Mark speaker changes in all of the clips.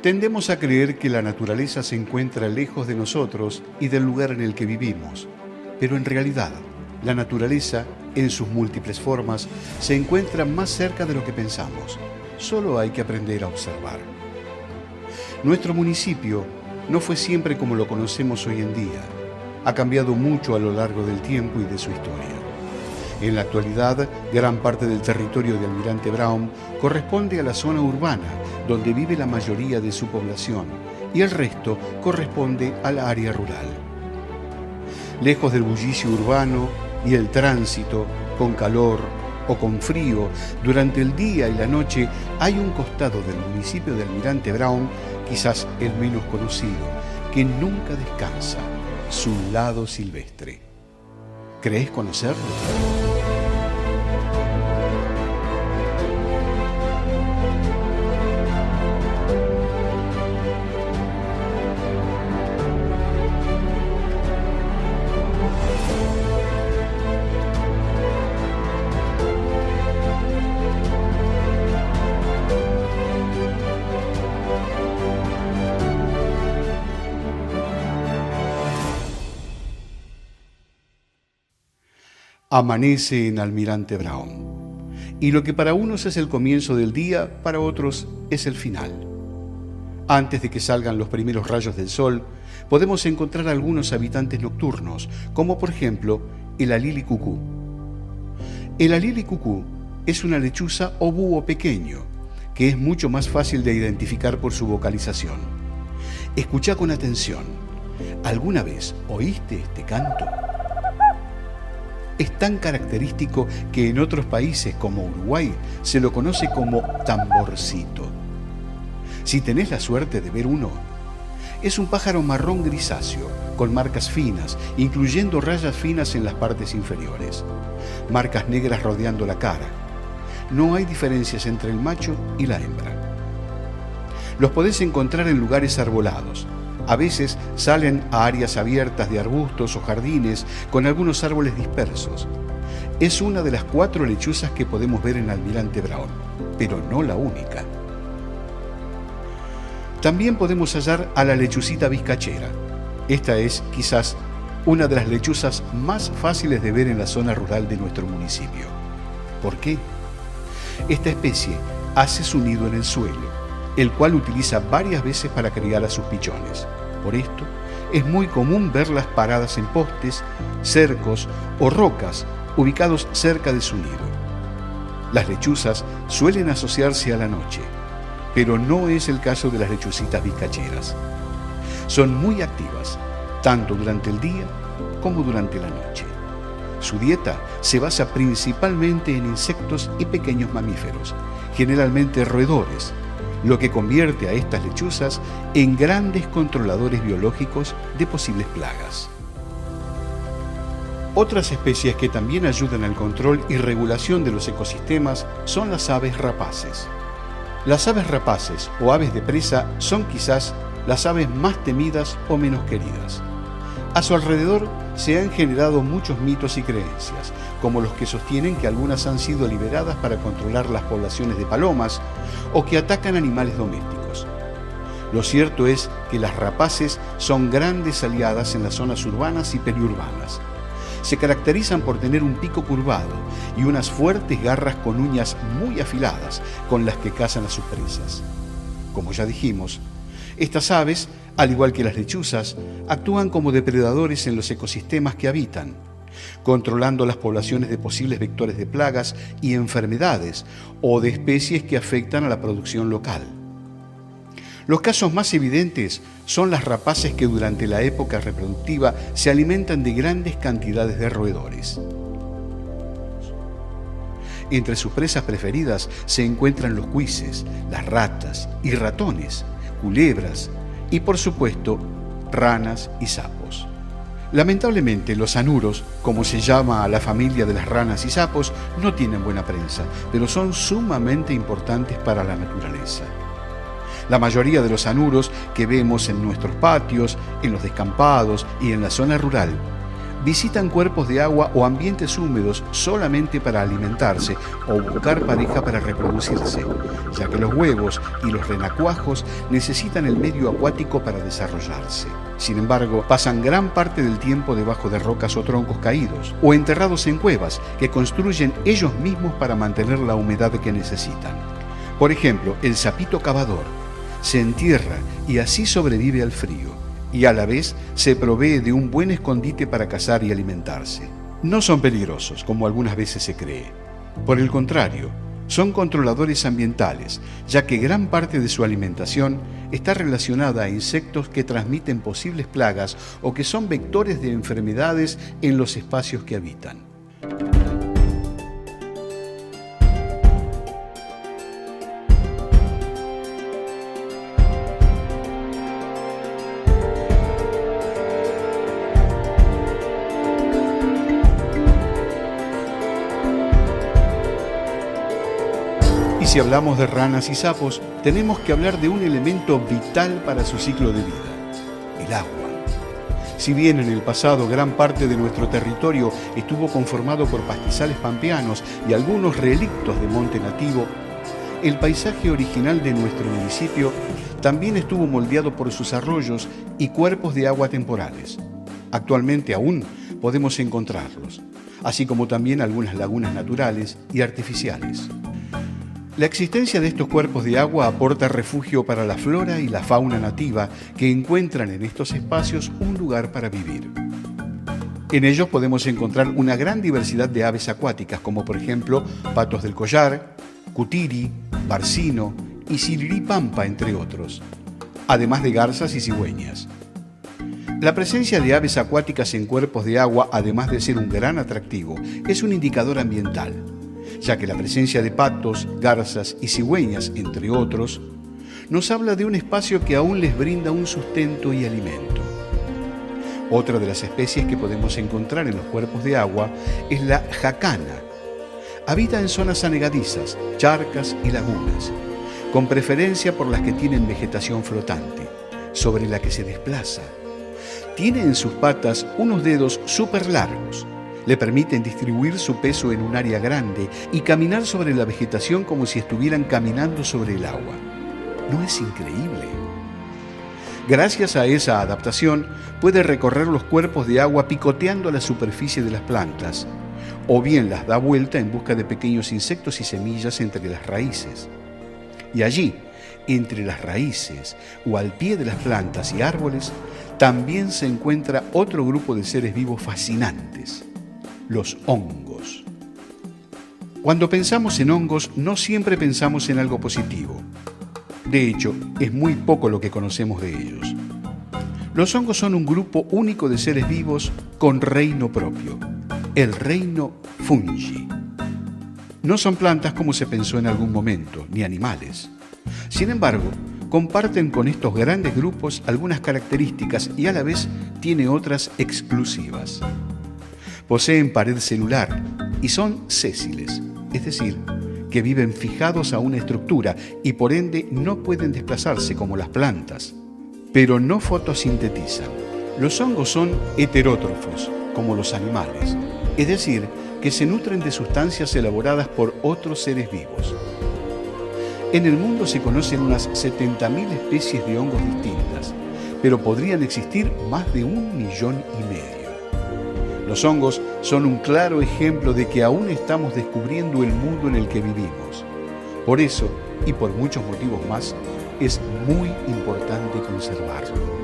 Speaker 1: Tendemos a creer que la naturaleza se encuentra lejos de nosotros y del lugar en el que vivimos, pero en realidad, la naturaleza, en sus múltiples formas, se encuentra más cerca de lo que pensamos. Solo hay que aprender a observar. Nuestro municipio no fue siempre como lo conocemos hoy en día. Ha cambiado mucho a lo largo del tiempo y de su historia. En la actualidad, gran parte del territorio de Almirante Brown corresponde a la zona urbana, donde vive la mayoría de su población, y el resto corresponde al área rural. Lejos del bullicio urbano y el tránsito, con calor o con frío, durante el día y la noche hay un costado del municipio de Almirante Brown, quizás el menos conocido, que nunca descansa, su lado silvestre. ¿Crees conocerlo? Amanece en Almirante Brown, y lo que para unos es el comienzo del día, para otros es el final. Antes de que salgan los primeros rayos del sol, podemos encontrar algunos habitantes nocturnos, como por ejemplo el alili cucú. El alili cucú es una lechuza o búho pequeño, que es mucho más fácil de identificar por su vocalización. Escucha con atención. ¿Alguna vez oíste este canto? Es tan característico que en otros países como Uruguay se lo conoce como tamborcito. Si tenés la suerte de ver uno, es un pájaro marrón grisáceo, con marcas finas, incluyendo rayas finas en las partes inferiores, marcas negras rodeando la cara. No hay diferencias entre el macho y la hembra. Los podés encontrar en lugares arbolados. A veces salen a áreas abiertas de arbustos o jardines con algunos árboles dispersos. Es una de las 4 lechuzas que podemos ver en Almirante Brown, pero no la única. También podemos hallar a la lechucita vizcachera. Esta es, quizás, una de las lechuzas más fáciles de ver en la zona rural de nuestro municipio. ¿Por qué? Esta especie hace su nido en el suelo, el cual utiliza varias veces para criar a sus pichones. Por esto, es muy común verlas paradas en postes, cercos o rocas ubicados cerca de su nido. Las lechuzas suelen asociarse a la noche, pero no es el caso de las lechucitas vizcacheras. Son muy activas, tanto durante el día como durante la noche. Su dieta se basa principalmente en insectos y pequeños mamíferos, generalmente roedores, lo que convierte a estas lechuzas en grandes controladores biológicos de posibles plagas. Otras especies que también ayudan al control y regulación de los ecosistemas son las aves rapaces. Las aves rapaces o aves de presa son quizás las aves más temidas o menos queridas. A su alrededor se han generado muchos mitos y creencias, como los que sostienen que algunas han sido liberadas para controlar las poblaciones de palomas o que atacan animales domésticos. Lo cierto es que las rapaces son grandes aliadas en las zonas urbanas y periurbanas. Se caracterizan por tener un pico curvado y unas fuertes garras con uñas muy afiladas con las que cazan a sus presas. Como ya dijimos, estas aves, al igual que las lechuzas, actúan como depredadores en los ecosistemas que habitan, controlando las poblaciones de posibles vectores de plagas y enfermedades o de especies que afectan a la producción local. Los casos más evidentes son las rapaces que durante la época reproductiva se alimentan de grandes cantidades de roedores. Entre sus presas preferidas se encuentran los cuises, las ratas y ratones, culebras y, por supuesto, ranas y sapos. Lamentablemente, los anuros, como se llama a la familia de las ranas y sapos, no tienen buena prensa, pero son sumamente importantes para la naturaleza. La mayoría de los anuros que vemos en nuestros patios, en los descampados y en la zona rural, visitan cuerpos de agua o ambientes húmedos solamente para alimentarse o buscar pareja para reproducirse, ya que los huevos y los renacuajos necesitan el medio acuático para desarrollarse. Sin embargo, pasan gran parte del tiempo debajo de rocas o troncos caídos, o enterrados en cuevas que construyen ellos mismos para mantener la humedad que necesitan. Por ejemplo, el sapito cavador se entierra y así sobrevive al frío, y a la vez se provee de un buen escondite para cazar y alimentarse. No son peligrosos, como algunas veces se cree. Por el contrario, son controladores ambientales, ya que gran parte de su alimentación está relacionada a insectos que transmiten posibles plagas o que son vectores de enfermedades en los espacios que habitan. Si hablamos de ranas y sapos, tenemos que hablar de un elemento vital para su ciclo de vida: el agua. Si bien en el pasado gran parte de nuestro territorio estuvo conformado por pastizales pampeanos y algunos relictos de monte nativo, el paisaje original de nuestro municipio también estuvo moldeado por sus arroyos y cuerpos de agua temporales. Actualmente aún podemos encontrarlos, así como también algunas lagunas naturales y artificiales. La existencia de estos cuerpos de agua aporta refugio para la flora y la fauna nativa que encuentran en estos espacios un lugar para vivir. En ellos podemos encontrar una gran diversidad de aves acuáticas, como por ejemplo patos del collar, cutiri, barcino y siriripampa, entre otros, además de garzas y cigüeñas. La presencia de aves acuáticas en cuerpos de agua, además de ser un gran atractivo, es un indicador ambiental, ya que la presencia de patos, garzas y cigüeñas, entre otros, nos habla de un espacio que aún les brinda un sustento y alimento. Otra de las especies que podemos encontrar en los cuerpos de agua es la jacana. Habita en zonas anegadizas, charcas y lagunas, con preferencia por las que tienen vegetación flotante, sobre la que se desplaza. Tiene en sus patas unos dedos súper largos. Le permiten distribuir su peso en un área grande y caminar sobre la vegetación como si estuvieran caminando sobre el agua. ¿No es increíble? Gracias a esa adaptación, puede recorrer los cuerpos de agua picoteando la superficie de las plantas, o bien las da vuelta en busca de pequeños insectos y semillas entre las raíces. Y allí, entre las raíces o al pie de las plantas y árboles, también se encuentra otro grupo de seres vivos fascinantes: los hongos. Cuando pensamos en hongos, no siempre pensamos en algo positivo. De hecho, es muy poco lo que conocemos de ellos. Los hongos son un grupo único de seres vivos con reino propio, el reino fungi. No son plantas como se pensó en algún momento, ni animales. Sin embargo, comparten con estos grandes grupos algunas características y a la vez tiene otras exclusivas. Poseen pared celular y son sésiles, es decir, que viven fijados a una estructura y por ende no pueden desplazarse como las plantas, pero no fotosintetizan. Los hongos son heterótrofos, como los animales, es decir, que se nutren de sustancias elaboradas por otros seres vivos. En el mundo se conocen unas 70.000 especies de hongos distintas, pero podrían existir más de 1,5 millones. Los hongos son un claro ejemplo de que aún estamos descubriendo el mundo en el que vivimos. Por eso, y por muchos motivos más, es muy importante conservarlo.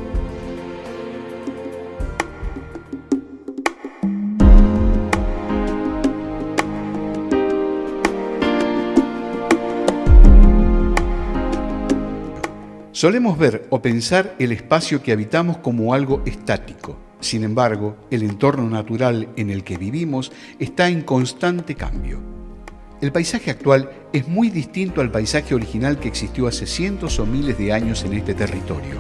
Speaker 1: Solemos ver o pensar el espacio que habitamos como algo estático. Sin embargo, el entorno natural en el que vivimos está en constante cambio. El paisaje actual es muy distinto al paisaje original que existió hace cientos o miles de años en este territorio,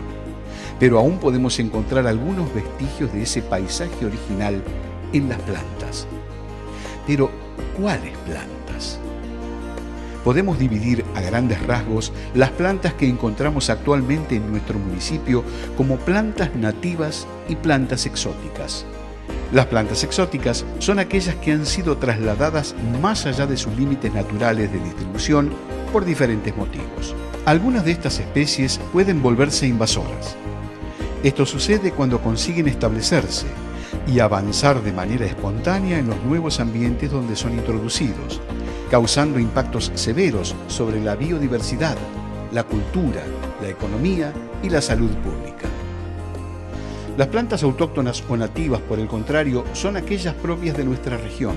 Speaker 1: pero aún podemos encontrar algunos vestigios de ese paisaje original en las plantas. Pero, ¿cuáles plantas? Podemos dividir a grandes rasgos las plantas que encontramos actualmente en nuestro municipio como plantas nativas y plantas exóticas. Las plantas exóticas son aquellas que han sido trasladadas más allá de sus límites naturales de distribución por diferentes motivos. Algunas de estas especies pueden volverse invasoras. Esto sucede cuando consiguen establecerse y avanzar de manera espontánea en los nuevos ambientes donde son introducidos, causando impactos severos sobre la biodiversidad, la cultura, la economía y la salud pública. Las plantas autóctonas o nativas, por el contrario, son aquellas propias de nuestra región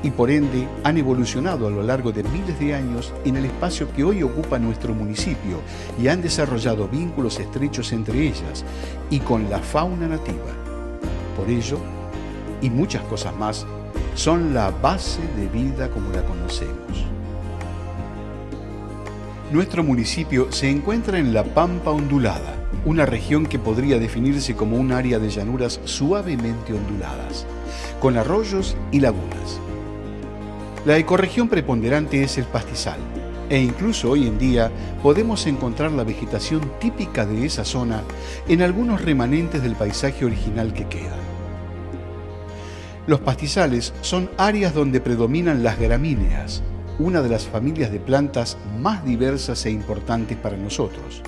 Speaker 1: y por ende han evolucionado a lo largo de miles de años en el espacio que hoy ocupa nuestro municipio y han desarrollado vínculos estrechos entre ellas y con la fauna nativa. Por ello, y muchas cosas más, son la base de vida como la conocemos. Nuestro municipio se encuentra en la Pampa Ondulada, una región que podría definirse como un área de llanuras suavemente onduladas, con arroyos y lagunas. La ecorregión preponderante es el pastizal, e incluso hoy en día podemos encontrar la vegetación típica de esa zona en algunos remanentes del paisaje original que quedan. Los pastizales son áreas donde predominan las gramíneas, una de las familias de plantas más diversas e importantes para nosotros,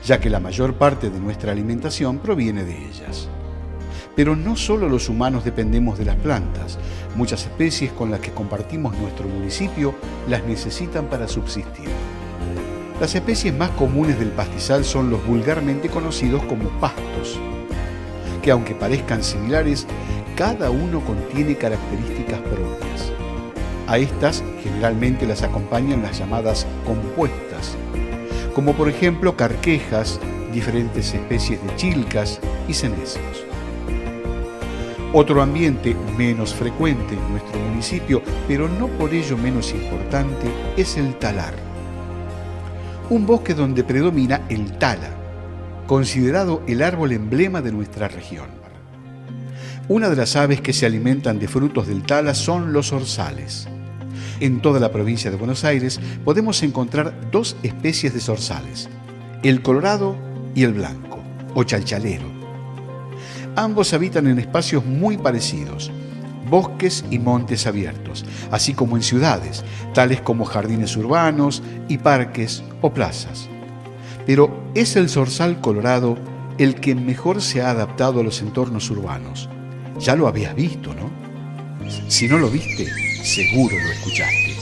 Speaker 1: ya que la mayor parte de nuestra alimentación proviene de ellas. Pero no solo los humanos dependemos de las plantas, muchas especies con las que compartimos nuestro municipio las necesitan para subsistir. Las especies más comunes del pastizal son los vulgarmente conocidos como pastos, que aunque parezcan similares, cada uno contiene características propias. A estas generalmente las acompañan las llamadas compuestas, como por ejemplo carquejas, diferentes especies de chilcas y cenecios. Otro ambiente menos frecuente en nuestro municipio, pero no por ello menos importante, es el talar. Un bosque donde predomina el tala, considerado el árbol emblema de nuestra región. Una de las aves que se alimentan de frutos del tala son los zorzales. En toda la provincia de Buenos Aires podemos encontrar dos especies de zorzales, el colorado y el blanco, o chalchalero. Ambos habitan en espacios muy parecidos, bosques y montes abiertos, así como en ciudades, tales como jardines urbanos y parques o plazas. Pero es el zorzal colorado el que mejor se ha adaptado a los entornos urbanos. Ya lo habías visto, ¿no? Si no lo viste, seguro lo escuchaste,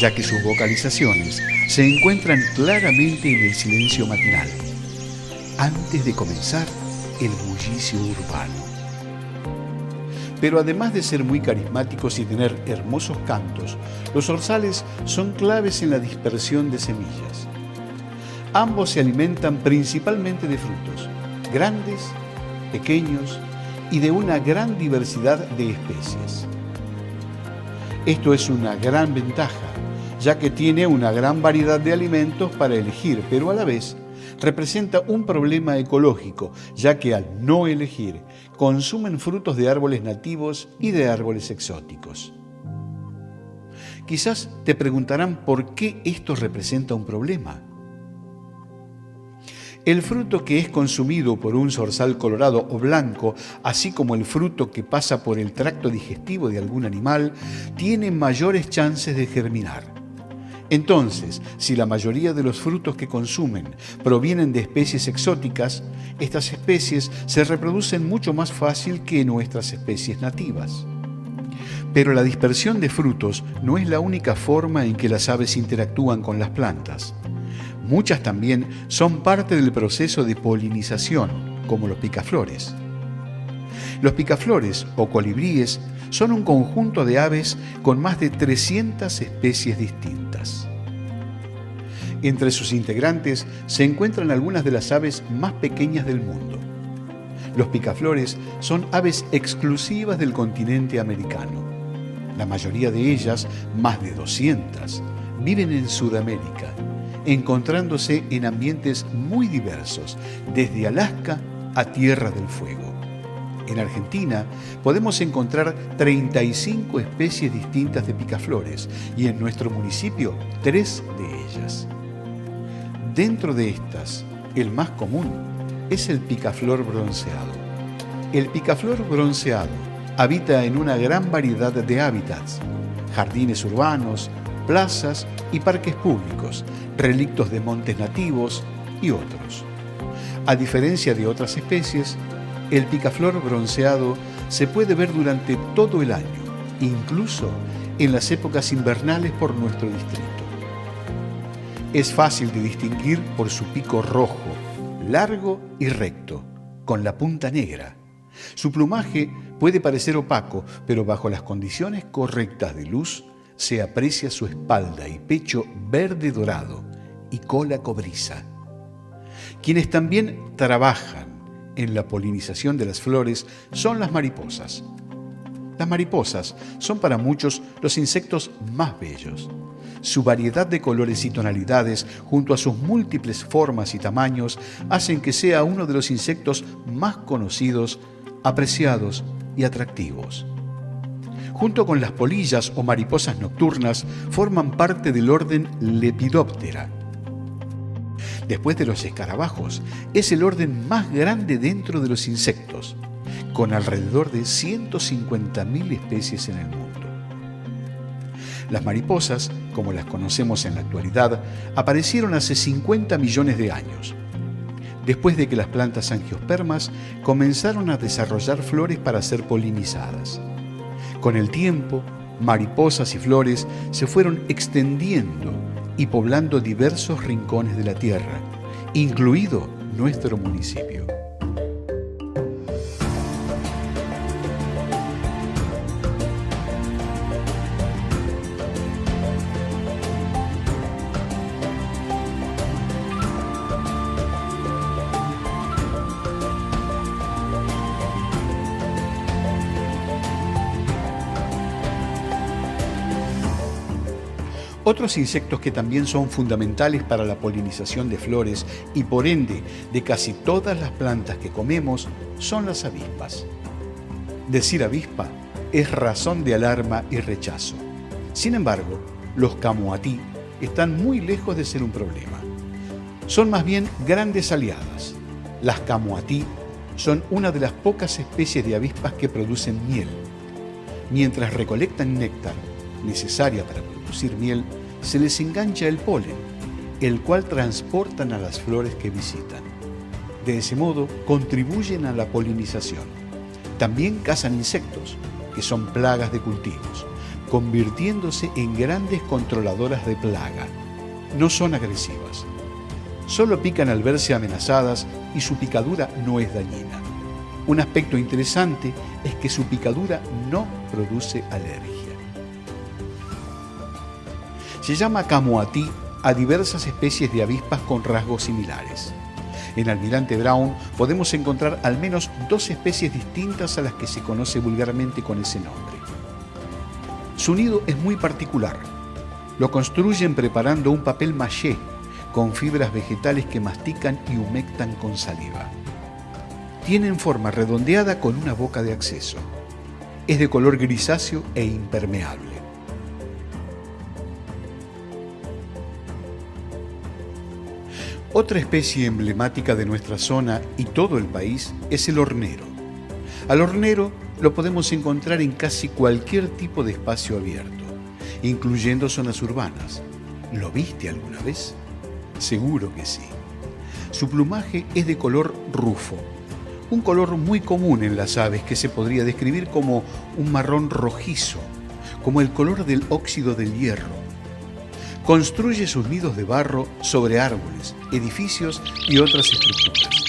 Speaker 1: ya que sus vocalizaciones se encuentran claramente en el silencio matinal, antes de comenzar el bullicio urbano. Pero además de ser muy carismáticos y tener hermosos cantos, los zorzales son claves en la dispersión de semillas. Ambos se alimentan principalmente de frutos, grandes, pequeños y de una gran diversidad de especies. Esto es una gran ventaja, ya que tiene una gran variedad de alimentos para elegir, pero a la vez representa un problema ecológico, ya que al no elegir, consumen frutos de árboles nativos y de árboles exóticos. Quizás te preguntarán por qué esto representa un problema. El fruto que es consumido por un zorzal colorado o blanco, así como el fruto que pasa por el tracto digestivo de algún animal, tiene mayores chances de germinar. Entonces, si la mayoría de los frutos que consumen provienen de especies exóticas, estas especies se reproducen mucho más fácil que nuestras especies nativas. Pero la dispersión de frutos no es la única forma en que las aves interactúan con las plantas. Muchas también son parte del proceso de polinización, como los picaflores. Los picaflores o colibríes son un conjunto de aves con más de 300 especies distintas. Entre sus integrantes se encuentran algunas de las aves más pequeñas del mundo. Los picaflores son aves exclusivas del continente americano. La mayoría de ellas, más de 200, viven en Sudamérica, encontrándose en ambientes muy diversos, desde Alaska a Tierra del Fuego. En Argentina podemos encontrar 35 especies distintas de picaflores y en nuestro municipio 3 de ellas. Dentro de estas, el más común es el picaflor bronceado. El picaflor bronceado habita en una gran variedad de hábitats: jardines urbanos, plazas y parques públicos, relictos de montes nativos y otros. A diferencia de otras especies, el picaflor bronceado se puede ver durante todo el año, incluso en las épocas invernales por nuestro distrito. Es fácil de distinguir por su pico rojo, largo y recto, con la punta negra. Su plumaje puede parecer opaco, pero bajo las condiciones correctas de luz se aprecia su espalda y pecho verde dorado y cola cobriza. Quienes también trabajan en la polinización de las flores son las mariposas. Las mariposas son para muchos los insectos más bellos. Su variedad de colores y tonalidades, junto a sus múltiples formas y tamaños, hacen que sea uno de los insectos más conocidos, apreciados y atractivos. Junto con las polillas o mariposas nocturnas, forman parte del orden Lepidoptera. Después de los escarabajos, es el orden más grande dentro de los insectos, con alrededor de 150.000 especies en el mundo. Las mariposas, como las conocemos en la actualidad, aparecieron hace 50 millones de años, después de que las plantas angiospermas comenzaron a desarrollar flores para ser polinizadas. Con el tiempo, mariposas y flores se fueron extendiendo y poblando diversos rincones de la Tierra, incluido nuestro municipio. Otros insectos que también son fundamentales para la polinización de flores y por ende de casi todas las plantas que comemos son las avispas. Decir avispa es razón de alarma y rechazo. Sin embargo, los camoatí están muy lejos de ser un problema. Son más bien grandes aliadas. Las camoatí son una de las pocas especies de avispas que producen miel. Mientras recolectan néctar, necesaria para producir miel, se les engancha el polen, el cual transportan a las flores que visitan. De ese modo, contribuyen a la polinización. También cazan insectos, que son plagas de cultivos, convirtiéndose en grandes controladoras de plaga. No son agresivas. Solo pican al verse amenazadas y su picadura no es dañina. Un aspecto interesante es que su picadura no produce alergia. Se llama camoatí a diversas especies de avispas con rasgos similares. En Almirante Brown podemos encontrar al menos 2 especies distintas a las que se conoce vulgarmente con ese nombre. Su nido es muy particular. Lo construyen preparando un papel mâché con fibras vegetales que mastican y humectan con saliva. Tienen forma redondeada con una boca de acceso. Es de color grisáceo e impermeable. Otra especie emblemática de nuestra zona y todo el país es el hornero. Al hornero lo podemos encontrar en casi cualquier tipo de espacio abierto, incluyendo zonas urbanas. ¿Lo viste alguna vez? Seguro que sí. Su plumaje es de color rufo, un color muy común en las aves que se podría describir como un marrón rojizo, como el color del óxido del hierro. Construye sus nidos de barro sobre árboles, edificios y otras estructuras.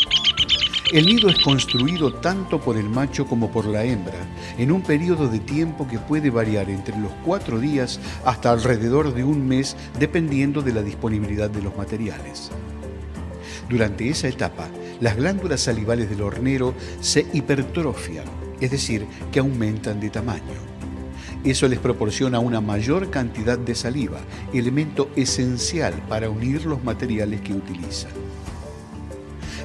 Speaker 1: El nido es construido tanto por el macho como por la hembra, en un periodo de tiempo que puede variar entre los 4 días hasta alrededor de un mes, dependiendo de la disponibilidad de los materiales. Durante esa etapa, las glándulas salivales del hornero se hipertrofian, es decir, que aumentan de tamaño. Eso les proporciona una mayor cantidad de saliva, elemento esencial para unir los materiales que utilizan.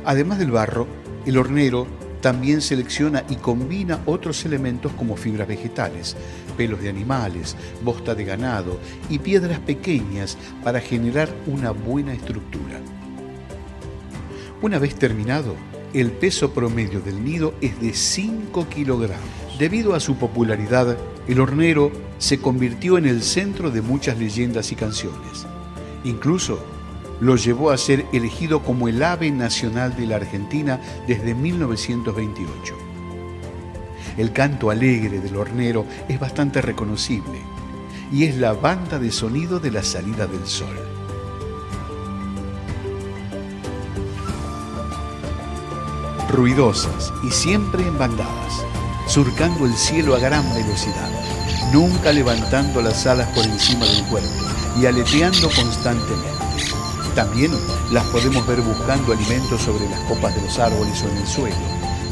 Speaker 1: Además del barro, el hornero también selecciona y combina otros elementos como fibras vegetales, pelos de animales, bosta de ganado y piedras pequeñas para generar una buena estructura. Una vez terminado, el peso promedio del nido es de 5 kilogramos. Debido a su popularidad, el hornero se convirtió en el centro de muchas leyendas y canciones. Incluso lo llevó a ser elegido como el ave nacional de la Argentina desde 1928. El canto alegre del hornero es bastante reconocible y es la banda de sonido de la salida del sol. Ruidosas y siempre en bandadas, surcando el cielo a gran velocidad, nunca levantando las alas por encima del cuerpo y aleteando constantemente. También las podemos ver buscando alimentos sobre las copas de los árboles o en el suelo.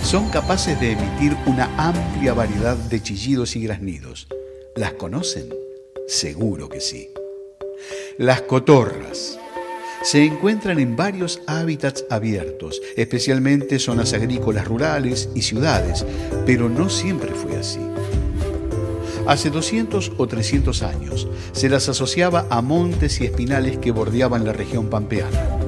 Speaker 1: Son capaces de emitir una amplia variedad de chillidos y graznidos. ¿Las conocen? Seguro que sí. Las cotorras se encuentran en varios hábitats abiertos, especialmente zonas agrícolas rurales y ciudades, pero no siempre fue así. Hace 200 o 300 años se las asociaba a montes y espinales que bordeaban la región pampeana.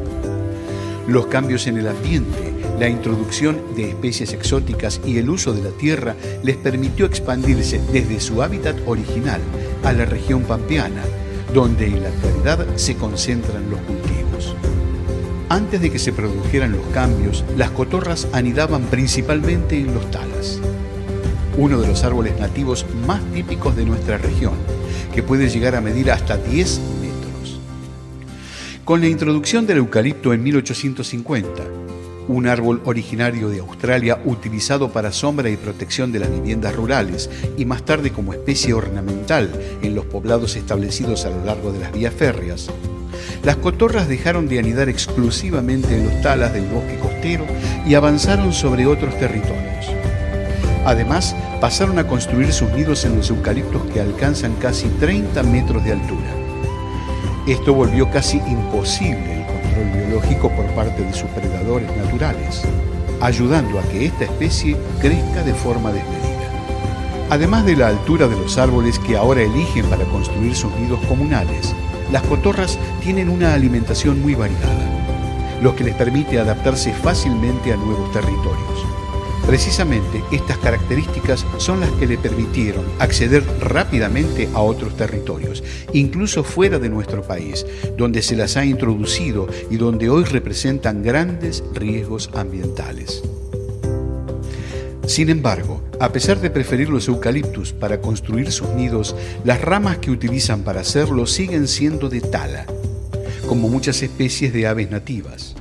Speaker 1: Los cambios en el ambiente, la introducción de especies exóticas y el uso de la tierra les permitió expandirse desde su hábitat original a la región pampeana, donde en la actualidad se concentran los cultivos. Antes de que se produjeran los cambios, las cotorras anidaban principalmente en los talas, uno de los árboles nativos más típicos de nuestra región, que puede llegar a medir hasta 10 metros. Con la introducción del eucalipto en 1850, un árbol originario de Australia utilizado para sombra y protección de las viviendas rurales y más tarde como especie ornamental en los poblados establecidos a lo largo de las vías férreas, las cotorras dejaron de anidar exclusivamente en los talas del bosque costero y avanzaron sobre otros territorios. Además, pasaron a construir sus nidos en los eucaliptos que alcanzan casi 30 metros de altura. Esto volvió casi imposible el control biológico por parte de sus predadores naturales, ayudando a que esta especie crezca de forma desmedida. Además de la altura de los árboles que ahora eligen para construir sus nidos comunales, las cotorras tienen una alimentación muy variada, lo que les permite adaptarse fácilmente a nuevos territorios. Precisamente estas características son las que le permitieron acceder rápidamente a otros territorios, incluso fuera de nuestro país, donde se las ha introducido y donde hoy representan grandes riesgos ambientales. Sin embargo, a pesar de preferir los eucaliptus para construir sus nidos, las ramas que utilizan para hacerlo siguen siendo de tala, como muchas especies de aves nativas.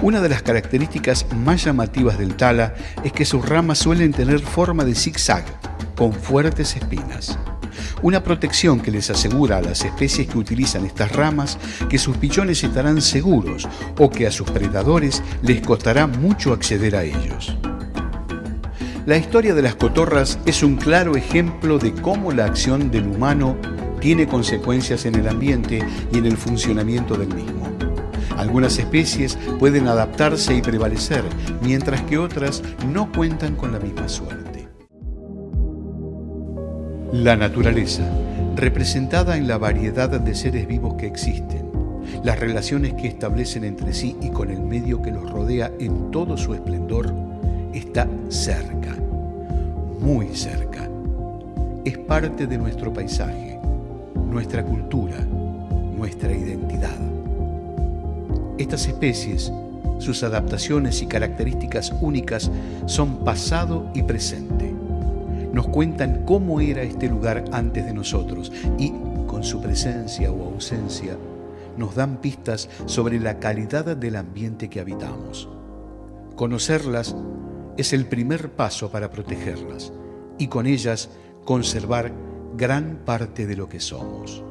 Speaker 1: Una de las características más llamativas del tala es que sus ramas suelen tener forma de zigzag, con fuertes espinas. Una protección que les asegura a las especies que utilizan estas ramas que sus pichones estarán seguros o que a sus predadores les costará mucho acceder a ellos. La historia de las cotorras es un claro ejemplo de cómo la acción del humano tiene consecuencias en el ambiente y en el funcionamiento del mismo. Algunas especies pueden adaptarse y prevalecer, mientras que otras no cuentan con la misma suerte. La naturaleza, representada en la variedad de seres vivos que existen, las relaciones que establecen entre sí y con el medio que los rodea en todo su esplendor, está cerca, muy cerca. Es parte de nuestro paisaje, nuestra cultura, nuestra identidad. Estas especies, sus adaptaciones y características únicas son pasado y presente. Nos cuentan cómo era este lugar antes de nosotros y, con su presencia o ausencia, nos dan pistas sobre la calidad del ambiente que habitamos. Conocerlas es el primer paso para protegerlas y con ellas conservar gran parte de lo que somos.